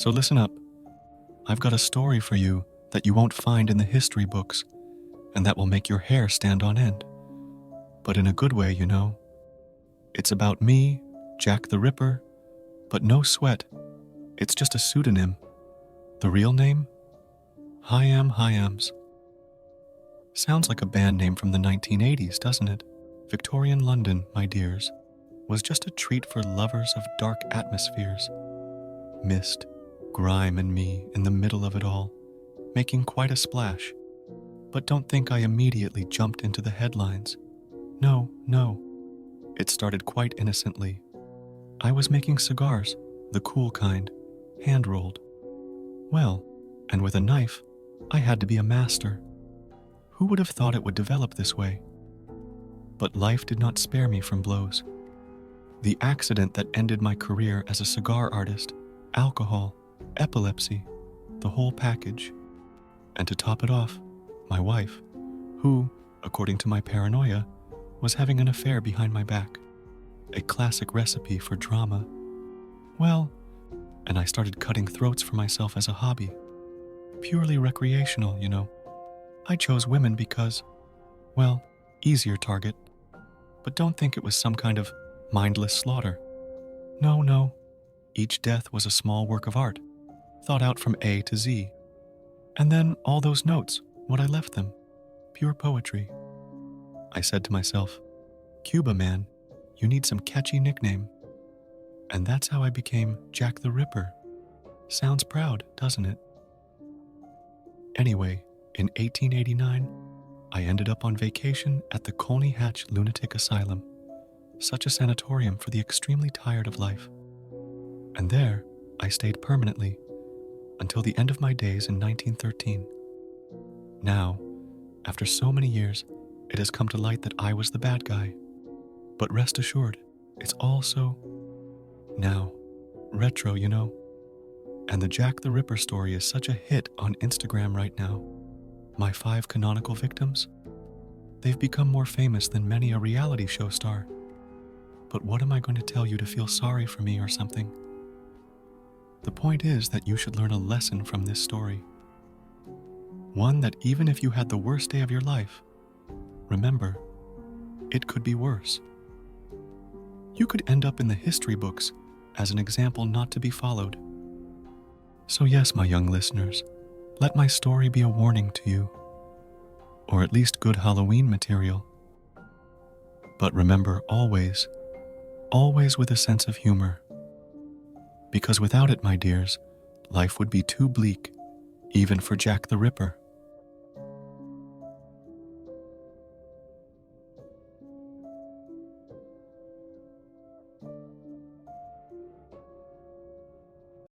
So listen up. I've got a story for you that you won't find in the history books, and that will make your hair stand on end. But in a good way, you know. It's about me, Jack the Ripper, but no sweat. It's just a pseudonym. The real name? Hyam Hyams. Sounds like a band name from the 1980s, doesn't it? Victorian London, my dears, was just a treat for lovers of dark atmospheres. Mist, grime, and me in the middle of it all, making quite a splash. But don't think I immediately jumped into the headlines. No. It started quite innocently. I was making cigars, the cool kind, hand-rolled. Well, and with a knife, I had to be a master. Who would have thought it would develop this way? But life did not spare me from blows. The accident that ended my career as a cigar artist, alcohol, epilepsy, the whole package. And to top it off, my wife, who, according to my paranoia, was having an affair behind my back. A classic recipe for drama. Well, and I started cutting throats for myself as a hobby. Purely recreational, you know. I chose women because, well, easier target. But don't think it was some kind of mindless slaughter. No. Each death was a small work of art, thought out from A to Z. And then all those notes, what I left them, pure poetry. I said to myself, Cuba, man, you need some catchy nickname. And that's how I became Jack the Ripper. Sounds proud, doesn't it? Anyway, in 1889, I ended up on vacation at the Colney Hatch Lunatic Asylum, such a sanatorium for the extremely tired of life. And there, I stayed permanently until the end of my days in 1913. Now, after so many years, it has come to light that I was the bad guy. But rest assured, it's all so, now, retro, you know. And the Jack the Ripper story is such a hit on Instagram right now. My 5 canonical victims? They've become more famous than many a reality show star. But what am I going to tell you to feel sorry for me or something? The point is that you should learn a lesson from this story. One that even if you had the worst day of your life, remember, it could be worse. You could end up in the history books as an example not to be followed. So yes, my young listeners, let my story be a warning to you, or at least good Halloween material. But remember always with a sense of humor. Because without it, my dears, life would be too bleak, even for Jack the Ripper.